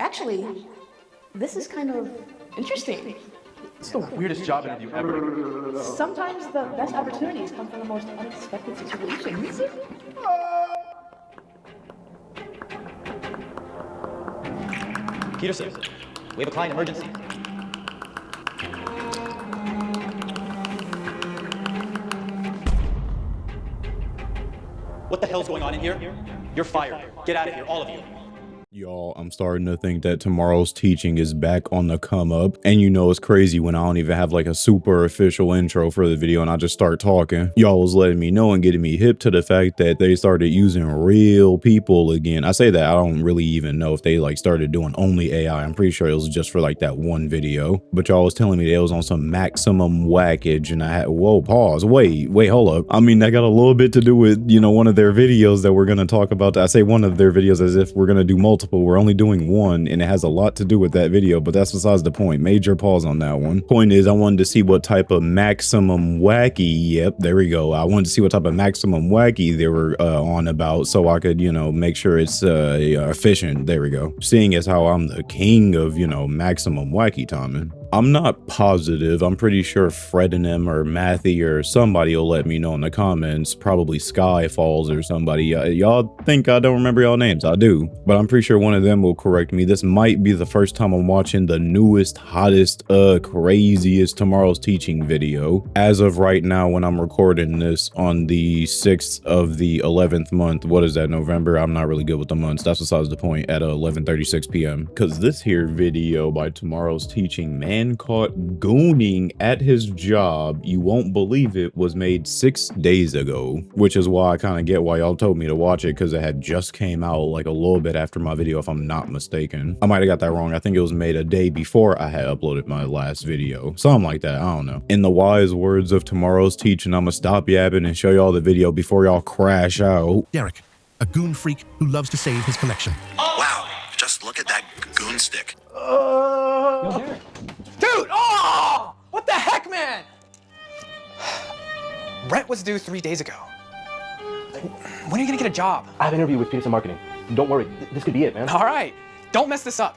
Actually, this is kind of interesting. It's the weirdest job interview ever. Sometimes the best opportunities come from the most unexpected situations. Peterson, we have a client emergency. What the hell's going on in here? You're fired. Get out of here, all of you. Y'all, I'm starting to think that tomorrow's teaching is back on the come up. And you know, it's crazy when I don't even have like a super official intro for the video and I just start talking. Y'all was letting me know and getting me hip to the fact that they started using real people again. I say that I don't really even know if they like started doing only AI. I'm pretty sure it was just for like that one video. But y'all was telling me they was on some maximum whackage and I had, whoa, pause, wait, hold up. I mean, that got a little bit to do with, you know, one of their videos that we're going to talk about. I say one of their videos as if we're going to do multiple. We're only doing one and it has a lot to do with that video, but that's besides the point. Major pause on that one. Point is, I wanted to see what type of maximum wacky, yep, there we go. I wanted to see what type of maximum wacky they were on about so I could, you know, make sure it's efficient. There we go. Seeing as how I'm the king of, you know, maximum wacky timing. I'm not positive. I'm pretty sure Fred and them or Matthew or somebody will let me know in the comments. Probably Skyfalls or somebody. Y'all think I don't remember y'all names. I do. But I'm pretty sure one of them will correct me. This might be the first time I'm watching the newest, hottest, craziest tomorrow's teaching video. As of right now, when I'm recording this on the 6th of the 11th month. What is that, November? I'm not really good with the months. That's besides the point at 11:36 p.m. Because this here video by tomorrow's teaching, man caught gooning at his job, you won't believe it, was made 6 days ago, which is why I kind of get why y'all told me to watch it, because it had just came out like a little bit after my video, if I'm not mistaken. I might have got that wrong. I think it was made a day before I had uploaded my last video, something like that. I don't know. In the wise words of tomorrow's teaching, I'm gonna stop yapping and show y'all the video before y'all crash out. Derek, a goon freak who loves to save his collection. Wow, just look at that goon stick. Yo, Derek. Dude, oh! What the heck, man? Rent was due 3 days ago. When are you gonna get a job? I have an interview with Peterson Marketing. Don't worry, this could be it, man. All right, don't mess this up.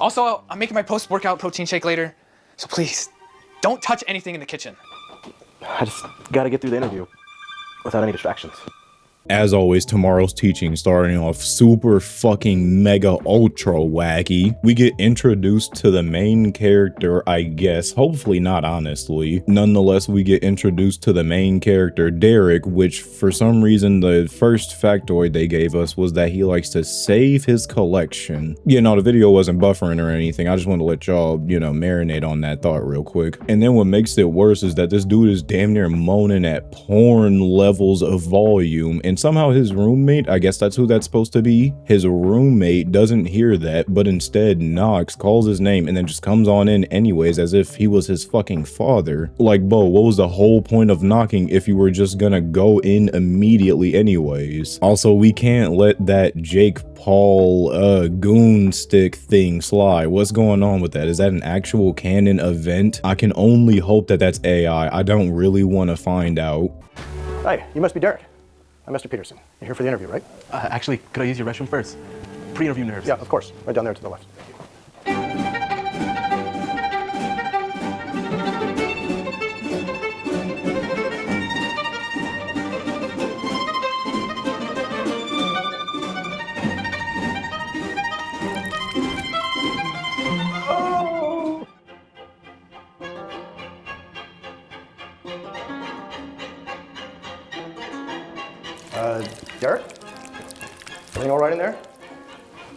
Also, I'm making my post-workout protein shake later, so please, don't touch anything in the kitchen. I just gotta get through the interview without any distractions. As always, tomorrow's teaching starting off super fucking mega ultra wacky. We get introduced to the main character, I guess. Hopefully not, honestly. Nonetheless, we get introduced to the main character, Derek, which for some reason the first factoid they gave us was that he likes to save his collection. You know, the video wasn't buffering or anything. I just wanted to let y'all, you know, marinate on that thought real quick. And then what makes it worse is that this dude is damn near moaning at porn levels of volume, and somehow his roommate, I guess that's who that's supposed to be, his roommate doesn't hear that, but instead knocks, calls his name, and then just comes on in anyways as if he was his fucking father. Like, Bo, what was the whole point of knocking if you were just gonna go in immediately anyways? Also, we can't let that Jake Paul goon stick thing slide. What's going on with that? Is that an actual canon event? I can only hope that that's AI. I don't really want to find out. Hi, you must be Derek. I'm Mr. Peterson. You're here for the interview, right? Actually, could I use your restroom first? Pre-interview nerves. Yeah, of course. Right down there to the left. Derek? Everything all right in there?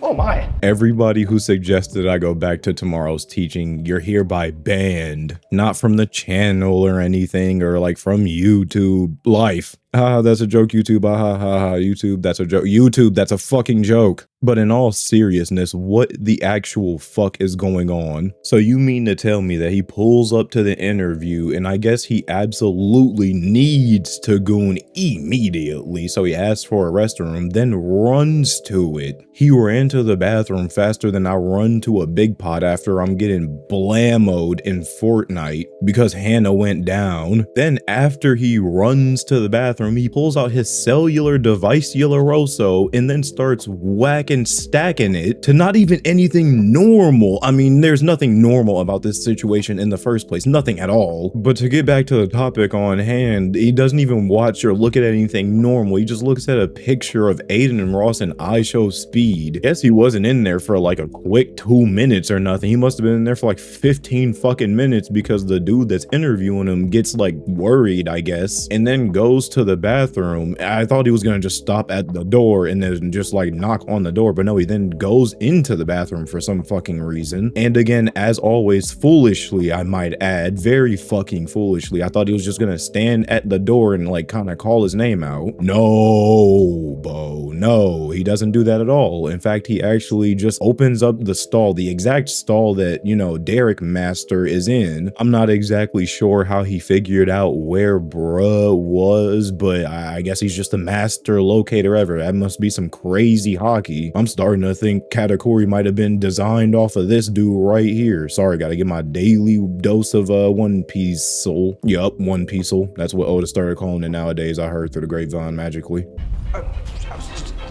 Oh my. Everybody who suggested I go back to tomorrow's teaching, you're hereby banned. Not from the channel or anything, or like from YouTube. Life. Haha, that's a joke, YouTube. Ha, YouTube, that's a joke. YouTube, that's a fucking joke. But in all seriousness, what the actual fuck is going on? So you mean to tell me that he pulls up to the interview and I guess he absolutely needs to goon immediately, so he asks for a restroom, then runs to it. He ran to the bathroom faster than I run to a big pot after I'm getting blammoed in Fortnite because Hannah went down. Then after he runs to the bathroom, bathroom, he pulls out his cellular device Yeloroso and then starts whacking, stacking it to not even anything normal. I mean, there's nothing normal about this situation in the first place, nothing at all. But to get back to the topic on hand, he doesn't even watch or look at anything normal. He just looks at a picture of Aiden and Ross in iShow speed. Guess he wasn't in there for like a quick 2 minutes or nothing. He must have been in there for like 15 fucking minutes because the dude that's interviewing him gets like worried, I guess, and then goes to the bathroom. I thought he was gonna just stop at the door and then just like knock on the door, but no, he then goes into the bathroom for some fucking reason. And again, as always, foolishly, I might add, very fucking foolishly, I thought he was just gonna stand at the door and like kind of call his name out. No, Bo, no, he doesn't do that at all. In fact, he actually just opens up the stall, the exact stall that, you know, Derek Master is in. I'm not exactly sure how he figured out where bruh was, but I guess he's just the master locator ever. That must be some crazy hockey. I'm starting to think Katakuri might have been designed off of this dude right here. Sorry, gotta get my daily dose of One Piece soul. Yup, One Piece soul. That's what Oda started calling it nowadays, I heard through the grapevine magically. I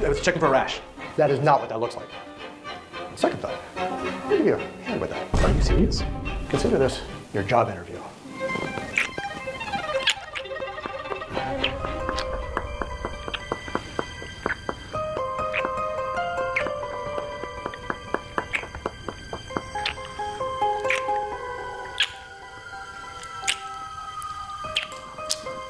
was checking for a rash. That is not what that looks like. Second thought. Look at you. Hand with that. Are you serious? Consider this your job interview.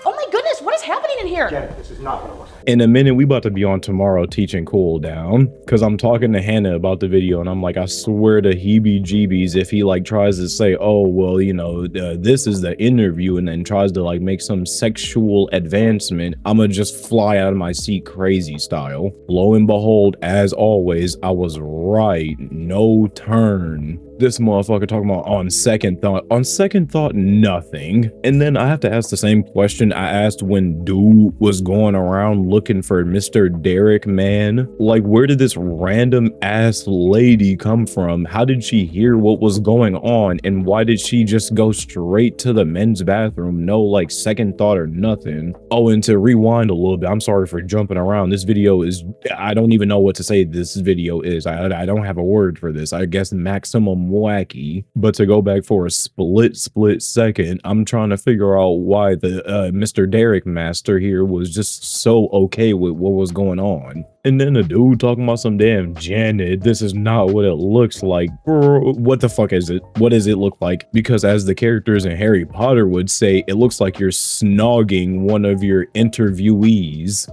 Oh my goodness, what is happening in here? Janet, this is not what it looks like. In a minute, we about to be on tomorrow teaching cool down, because I'm talking to Hannah about the video and I'm like, I swear to heebie-jeebies if he like tries to say, oh, well, you know, this is the interview, and then tries to like make some sexual advancement, I'ma just fly out of my seat crazy style. Lo and behold, as always, I was right. No turn. This motherfucker talking about on second thought, nothing. And then I have to ask the same question I asked when dude was going around looking for Mr. Derek, man. Like, where did this random ass lady come from? How did she hear what was going on? And why did she just go straight to the men's bathroom? No, like, second thought or nothing. Oh, and to rewind a little bit, I'm sorry for jumping around. This video is, I don't even know what to say this video is. I don't have a word for this. I guess maximum wacky. But to go back for a split second, I'm trying to figure out why the Mr. Derek Master here was just so okay with what was going on. And then a dude talking about some damn Janet, this is not what it looks like. Bro, what the fuck is it? What does it look like? Because as the characters in Harry Potter would say, it looks like you're snogging one of your interviewees.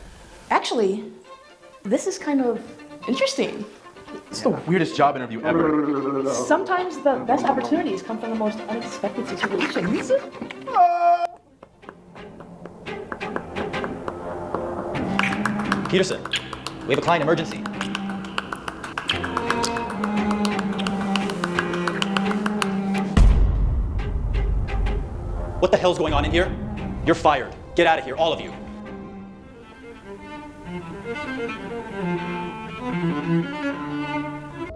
Actually, this is kind of interesting. It's the weirdest job interview ever. Sometimes the best opportunities come from the most unexpected situations. Peterson, we have a client emergency. What the hell's going on in here? You're fired. Get out of here, all of you.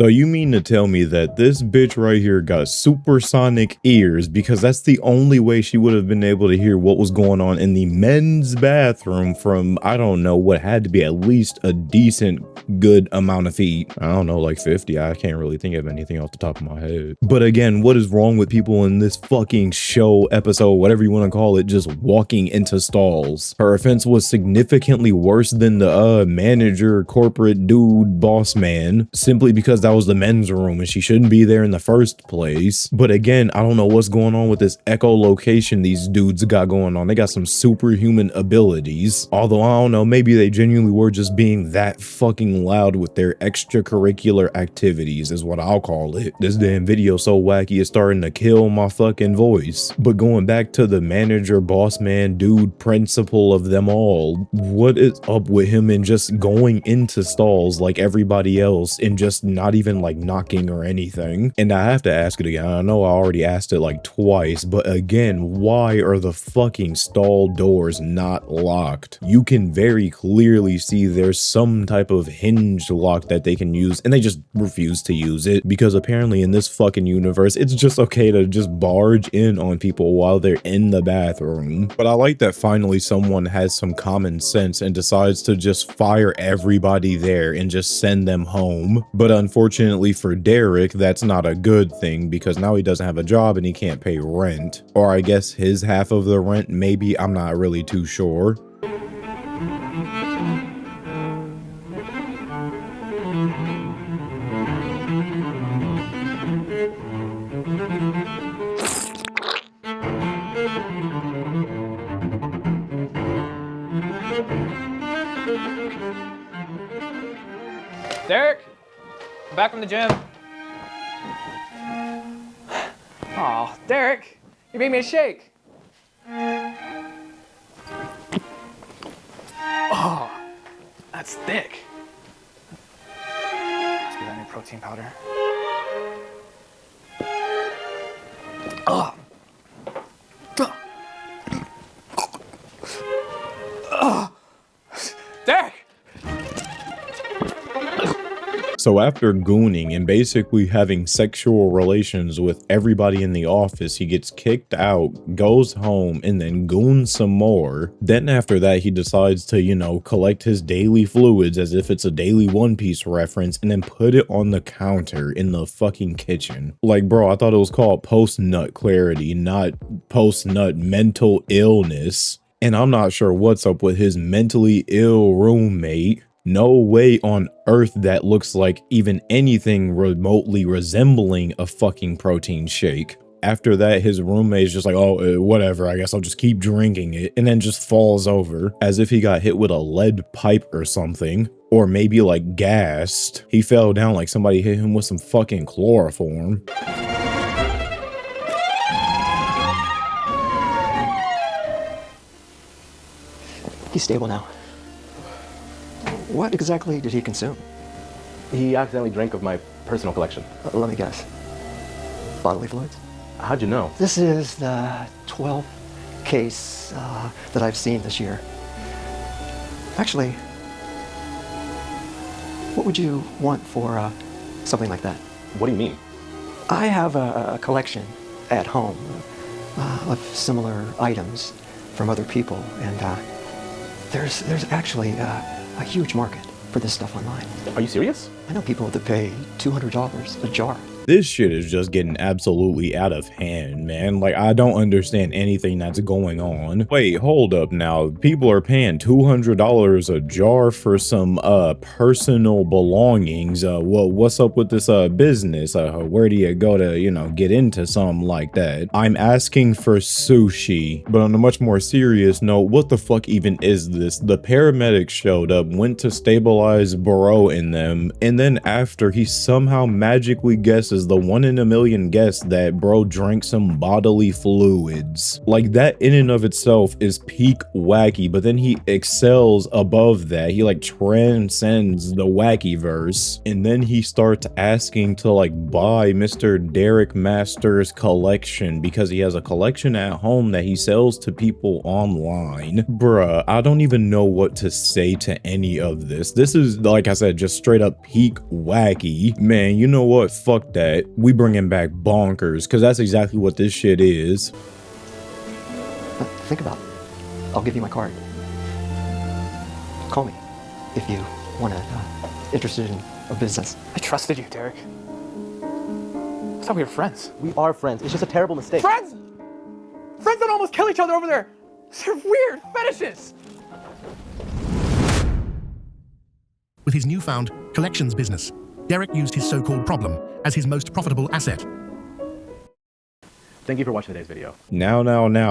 So you mean to tell me that this bitch right here got supersonic ears, because that's the only way she would have been able to hear what was going on in the men's bathroom from, I don't know, what had to be at least a decent good amount of feet. I don't know, like 50. I can't really think of anything off the top of my head. But again, what is wrong with people in this fucking show, episode, whatever you want to call it, just walking into stalls? Her offense was significantly worse than the manager, corporate dude, boss man, simply because that was the men's room and she shouldn't be there in the first place. But again, I don't know what's going on with this echolocation these dudes got going on. They got some superhuman abilities. Although I don't know, maybe they genuinely were just being that fucking loud with their extracurricular activities is what I'll call it. This damn video so wacky it's starting to kill my fucking voice. But going back to the manager, boss man, dude, principal of them all, what is up with him and just going into stalls like everybody else and just not even like knocking or anything. And I have to ask it again. I know I already asked it like twice, but again, why are the fucking stall doors not locked? You can very clearly see there's some type of hinge lock that they can use, and they just refuse to use it because apparently in this fucking universe, it's just okay to just barge in on people while they're in the bathroom. But I like that finally someone has some common sense and decides to just fire everybody there and just send them home. But unfortunately for Derek, that's not a good thing because now he doesn't have a job and he can't pay rent. Or I guess his half of the rent, maybe, I'm not really too sure. Derek, I'm back from the gym. Aw, Derek, you made me a shake. Oh, that's thick. Must be that new protein powder. Oh. Derek! So after gooning and basically having sexual relations with everybody in the office, he gets kicked out, goes home, and then goons some more. Then after that, he decides to, you know, collect his daily fluids as if it's a daily One Piece reference and then put it on the counter in the fucking kitchen. Like, bro, I thought it was called post-nut clarity, not post-nut mental illness. And I'm not sure what's up with his mentally ill roommate. No way on earth that looks like even anything remotely resembling a fucking protein shake. After that, his roommate's just like, oh, whatever, I guess I'll just keep drinking it, and then just falls over as if he got hit with a lead pipe or something. Or maybe like gassed. He fell down like somebody hit him with some fucking chloroform. He's stable now. What exactly did he consume? He accidentally drank of my personal collection. Let me guess. Bodily fluids? How'd you know? This is the 12th case that I've seen this year. Actually, what would you want for something like that? What do you mean? I have a collection at home of similar items from other people, and there's actually a huge market for this stuff online. Are you serious? I know people that pay $200 a jar. This shit is just getting absolutely out of hand, man. Like, I don't understand anything that's going on. Wait, hold up now. People are paying $200 a jar for some personal belongings. What's up with this business? Where do you go to, you know, get into something like that? I'm asking for sushi. But on a much more serious note, what the fuck even is this? The paramedics showed up, went to stabilize Bro in them, and then after, he somehow magically guesses the 1 in a million guess that Bro drank some bodily fluids. Like, that in and of itself is peak wacky, but then he excels above that. He like transcends the wacky verse, and then he starts asking to like buy Mr. Derek Master's collection because he has a collection at home that he sells to people online. Bruh, I don't even know what to say to any of this. This is, like I said, just straight up peak wacky. Man, you know what? Fuck that. We bringing back Bonkers, because that's exactly what this shit is. Think about it. I'll give you my card. Call me if you want to, interested in a business. I trusted you, Derek. I thought we were friends. We are friends. It's just a terrible mistake. Friends? Friends don't almost kill each other over there. They're weird fetishes. With his newfound collections business, Derek used his so-called problem as his most profitable asset. Thank you for watching today's video. Now,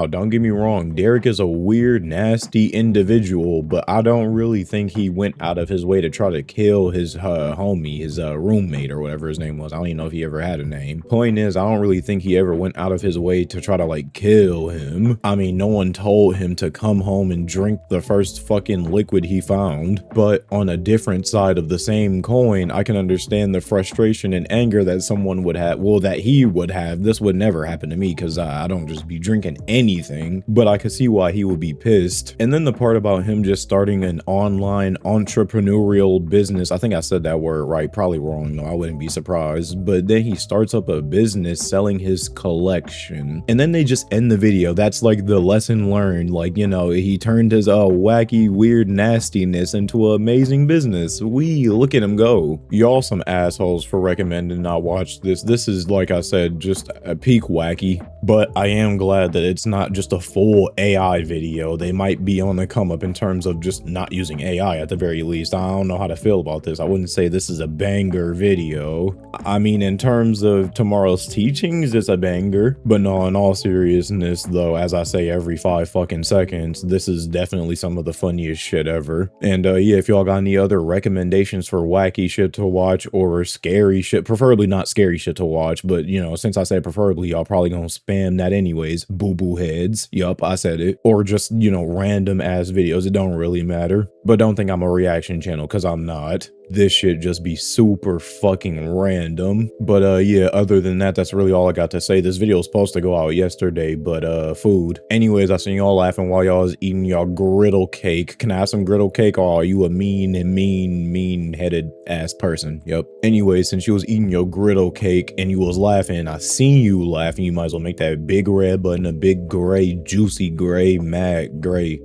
don't get me wrong. Derek is a weird, nasty individual, but I don't really think he went out of his way to try to kill his homie, his roommate or whatever his name was. I don't even know if he ever had a name. Point is, I don't really think he ever went out of his way to try to like kill him. I mean, no one told him to come home and drink the first fucking liquid he found. But on a different side of the same coin, I can understand the frustration and anger that someone would have, well, that he would have. This would never happen to me because I don't just be drinking anything, but I could see why he would be pissed. And then the part about him just starting an online entrepreneurial business, I think I said that word right, probably wrong though, I wouldn't be surprised, but then he starts up a business selling his collection, and then they just end the video. That's like the lesson learned. Like, you know, he turned his wacky, weird nastiness into an amazing business. Look at him go. Y'all some assholes for recommending not watch this. This is, like I said, just a peak wacky, but I am glad that it's not just a full AI video. They might be on the come up in terms of just not using AI at the very least. I don't know how to feel about this. I wouldn't say this is a banger video. I mean, in terms of tomorrow's teachings, it's a banger, but no, in all seriousness though, as I say every 5 fucking seconds, this is definitely some of the funniest shit ever. And yeah, if y'all got any other recommendations for wacky shit to watch or scary shit, preferably not scary shit to watch, but you know, since I said preferably, y'all probably gonna spam that anyways, boo-boo heads. Yup, I said it. Or just, you know, random ass videos. It don't really matter. But don't think I'm a reaction channel, because I'm not. This shit just be super fucking random. But yeah, other than that, that's really all I got to say. This video was supposed to go out yesterday, but food. Anyways, I seen y'all laughing while y'all was eating y'all griddle cake. Can I have some griddle cake, or are you a mean-headed ass person? Yep. Anyway, since you was eating your griddle cake and you was laughing, I seen you laughing, you might as well make that big red button a big gray, juicy gray, matte gray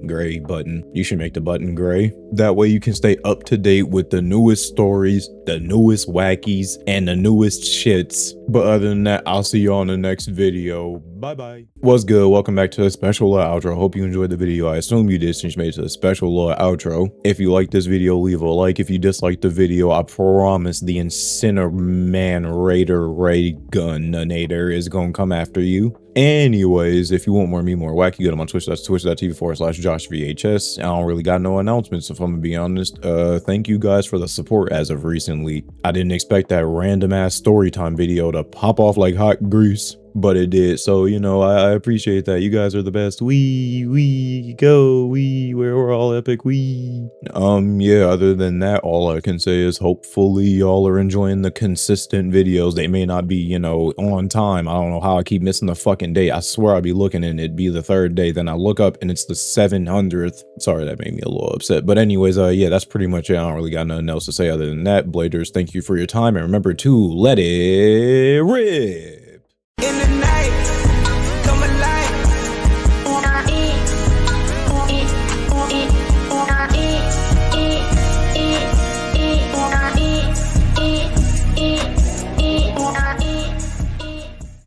button. You should make the button gray. That way you can stay up to date with the newest stories, the newest wackies, and the newest shits. But other than that, I'll see you on the next video. Bye bye. What's good? Welcome back to the special little outro. Hope you enjoyed the video. I assume you did since you made it to the special little outro. If you like this video, leave a like. If you dislike the video, I promise the Incinerman Ray Gunnator is gonna come after you. Anyways, if you want more of me, more wacky, go to my Twitch. That's twitch.tv/JoshVHS. I don't really got no announcements, if I'm gonna be honest. Thank you guys for the support as of recently. I didn't expect that random ass storytime video to pop off like hot grease, but it did. So, you know, I appreciate that. You guys are the best. We're all epic. Yeah, other than that, all I can say is hopefully y'all are enjoying the consistent videos. They may not be, you know, on time. I don't know how I keep missing the fucking day. I swear I'd be looking and it'd be the 3rd day. Then I look up and it's the 700th. Sorry, that made me a little upset. But anyways, yeah, that's pretty much it. I don't really got nothing else to say other than that. Bladers, thank you for your time. And remember to let it rip.